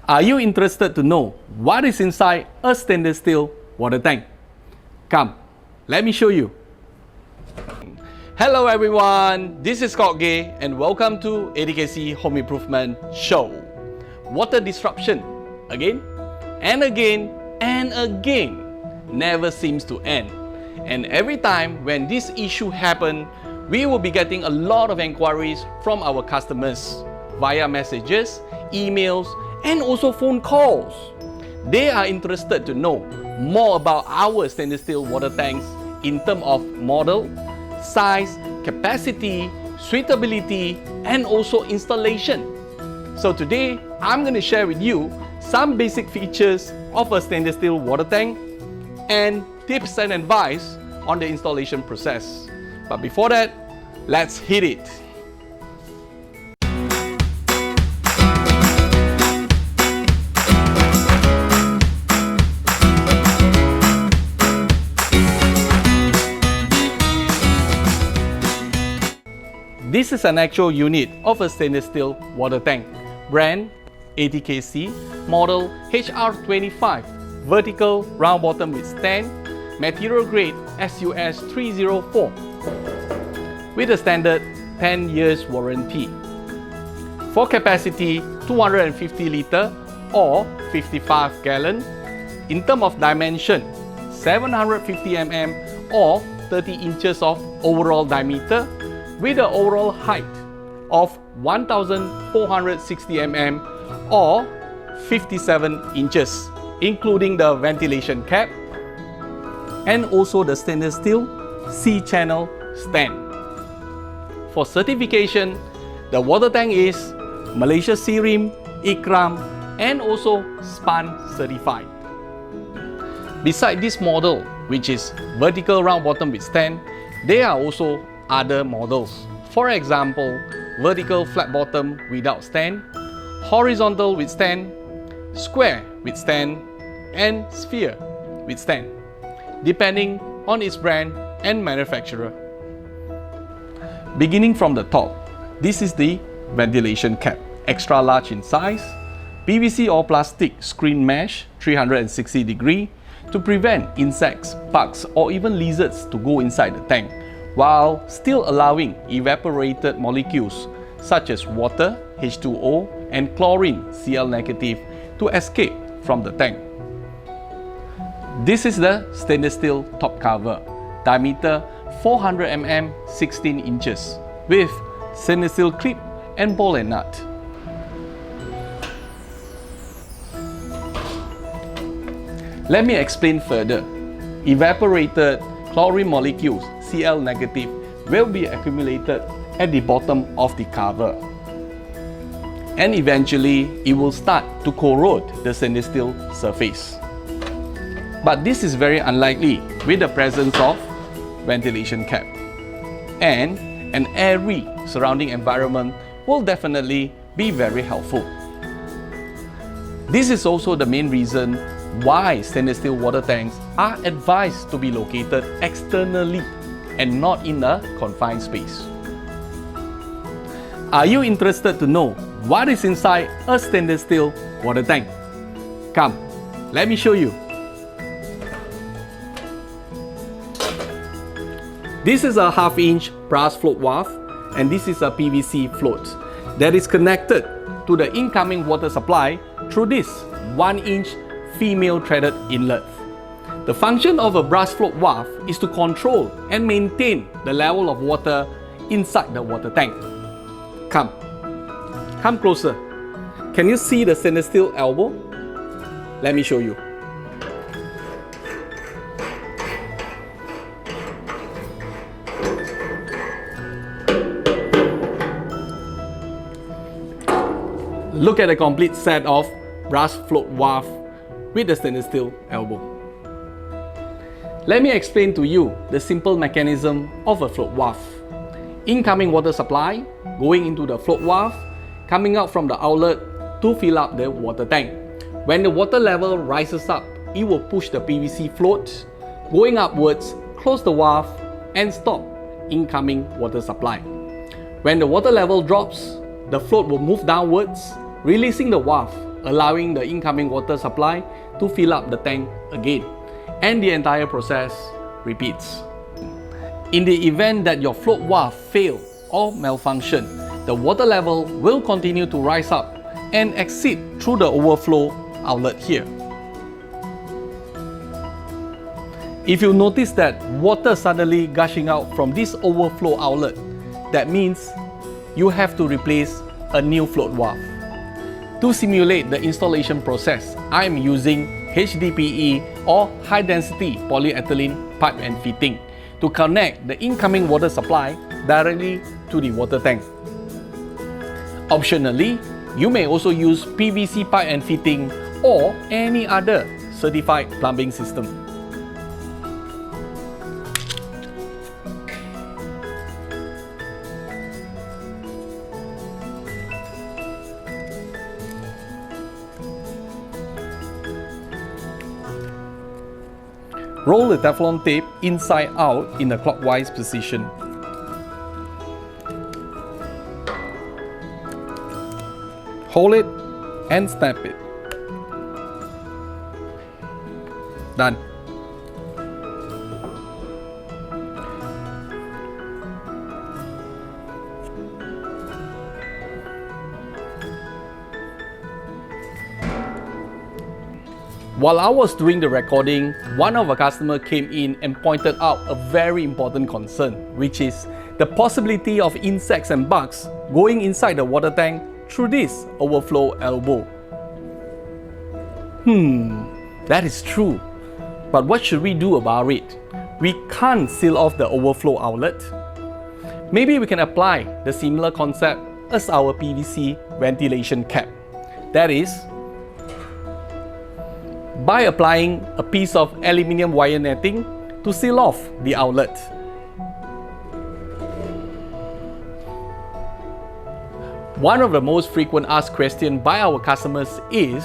Are you interested to know what is inside a stainless steel water tank? Come, let me show you. Hello everyone, this is Scott Gay and welcome to ATKC Home Improvement Show. Water disruption, again and again and again, never seems to end. And every time when this issue happens, we will be getting a lot of inquiries from our customers via messages, emails, and also phone calls. They are interested to know more about our stainless steel water tanks in terms of model, size, capacity, suitability, and also installation. So today, I'm going to share with you some basic features of a stainless steel water tank and tips and advice on the installation process. But before that, let's hit it. This is an actual unit of a stainless steel water tank. Brand ATKC, model HR25, vertical round bottom with stand, material grade SUS 304, with a standard 10 years warranty. For capacity 250 liter or 55 gallon. In terms of dimension, 750 mm or 30 inches of overall diameter, with an overall height of 1460 mm or 57 inches, including the ventilation cap and also the stainless steel C-channel stand. For certification, the water tank is Malaysia CRIM, ICRAM, and also SPAN certified. Beside this model, which is vertical round bottom with stand, there are also other models. For example, vertical flat bottom without stand, horizontal with stand, square with stand, and sphere with stand, depending on its brand and manufacturer. Beginning from the top, this is the ventilation cap, extra large in size, PVC or plastic screen mesh 360 degree to prevent insects, bugs, or even lizards to go inside the tank, while still allowing evaporated molecules such as water, H2O, and chlorine, Cl negative, to escape from the tank. This is the stainless steel top cover, diameter 400 mm, 16 inches, with stainless steel clip and ball and nut. Let me explain further. Evaporated chlorine molecules, Cl negative, will be accumulated at the bottom of the cover. And eventually, it will start to corrode the stainless steel surface. But this is very unlikely with the presence of ventilation cap. And an airy surrounding environment will definitely be very helpful. This is also the main reason why stainless steel water tanks are advised to be located externally and not in a confined space. Are you interested to know what is inside a stainless steel water tank? Come, let me show you. This is a half-inch brass float valve and this is a PVC float that is connected to the incoming water supply through this 1-inch female threaded inlet. The function of a brass float valve is to control and maintain the level of water inside the water tank. Come closer. Can you see the stainless steel elbow? Let me show you. Look at the complete set of brass float valve with the stainless steel elbow. Let me explain to you the simple mechanism of a float valve. Incoming water supply going into the float valve, coming out from the outlet to fill up the water tank. When the water level rises up, it will push the PVC float going upwards, close the valve, and stop incoming water supply. When the water level drops, the float will move downwards, releasing the valve allowing the incoming water supply to fill up the tank again, and the entire process repeats. In the event that your float valve fail or malfunction, the water level will continue to rise up and exit through the overflow outlet here. If you notice that water suddenly gushing out from this overflow outlet, that means you have to replace a new float valve. To simulate the installation process, I am using HDPE or high density polyethylene pipe and fitting to connect the incoming water supply directly to the water tank. Optionally, you may also use PVC pipe and fitting or any other certified plumbing system. Roll the Teflon tape inside out in a clockwise position. Hold it and snap it. Done. While I was doing the recording, one of our customers came in and pointed out a very important concern, which is the possibility of insects and bugs going inside the water tank through this overflow elbow. That is true. But what should we do about it? We can't seal off the overflow outlet. Maybe we can apply the similar concept as our PVC ventilation cap. That is, by applying a piece of aluminium wire netting to seal off the outlet. One of the most frequent asked questions by our customers is,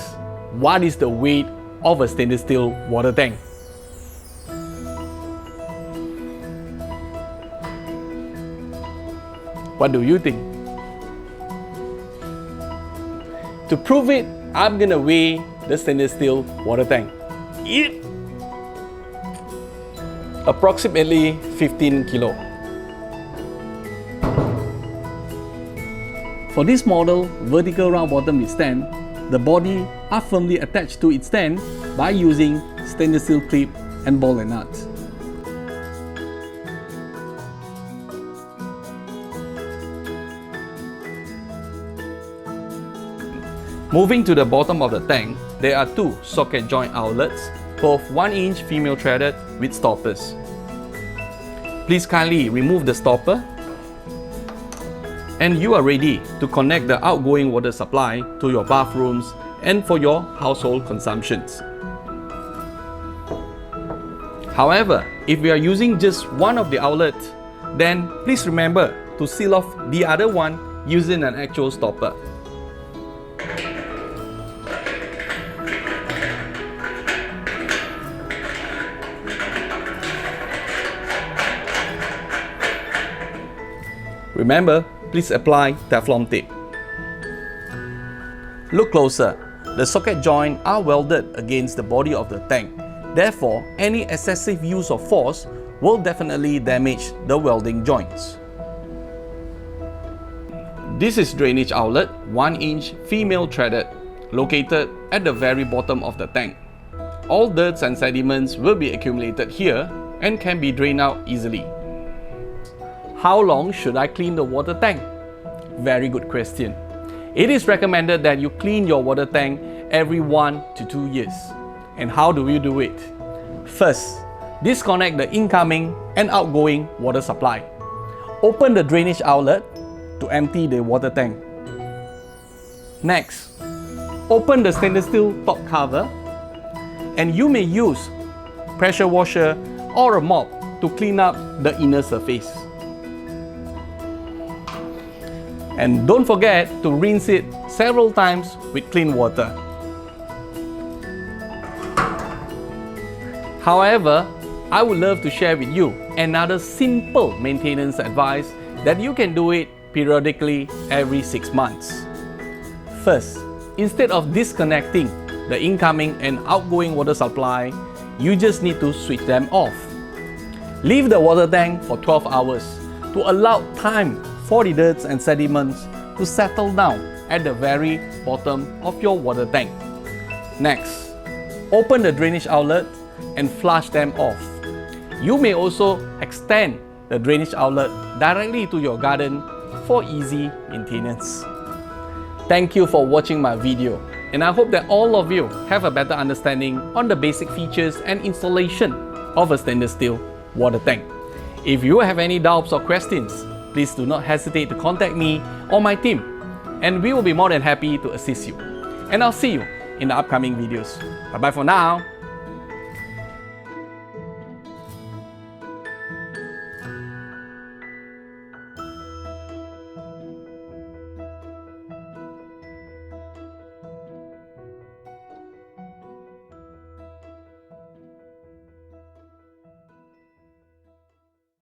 what is the weight of a stainless steel water tank? What do you think? To prove it, I'm gonna weigh the stainless steel water tank. Approximately 15 kilo. For this model, vertical round bottom with stand, the body are firmly attached to its stand by using stainless steel clip and ball and nuts. Moving to the bottom of the tank, there are two socket joint outlets, both 1-inch female threaded with stoppers. Please kindly remove the stopper, and you are ready to connect the outgoing water supply to your bathrooms and for your household consumptions. However, if we are using just one of the outlets, then please remember to seal off the other one using an actual stopper. Remember, please apply Teflon tape. Look closer. The socket joints are welded against the body of the tank. Therefore, any excessive use of force will definitely damage the welding joints. This is drainage outlet 1-inch female threaded, located at the very bottom of the tank. All dirts and sediments will be accumulated here and can be drained out easily. How long should I clean the water tank? Very good question. It is recommended that you clean your water tank every 1 to 2 years. And how do you do it? First, disconnect the incoming and outgoing water supply. Open the drainage outlet to empty the water tank. Next, open the stainless steel top cover, and you may use pressure washer or a mop to clean up the inner surface. And don't forget to rinse it several times with clean water. However, I would love to share with you another simple maintenance advice that you can do it periodically every 6 months. First, Instead of disconnecting the incoming and outgoing water supply, you just need to switch them off. Leave the water tank for 12 hours to allow time for the dirt and sediments to settle down at the very bottom of your water tank. Next, open the drainage outlet and flush them off. You may also extend the drainage outlet directly to your garden for easy maintenance. Thank you for watching my video, and I hope that all of you have a better understanding on the basic features and installation of a stainless steel water tank. If you have any doubts or questions, please do not hesitate to contact me or my team, and we will be more than happy to assist you. And I'll see you in the upcoming videos. Bye bye for now.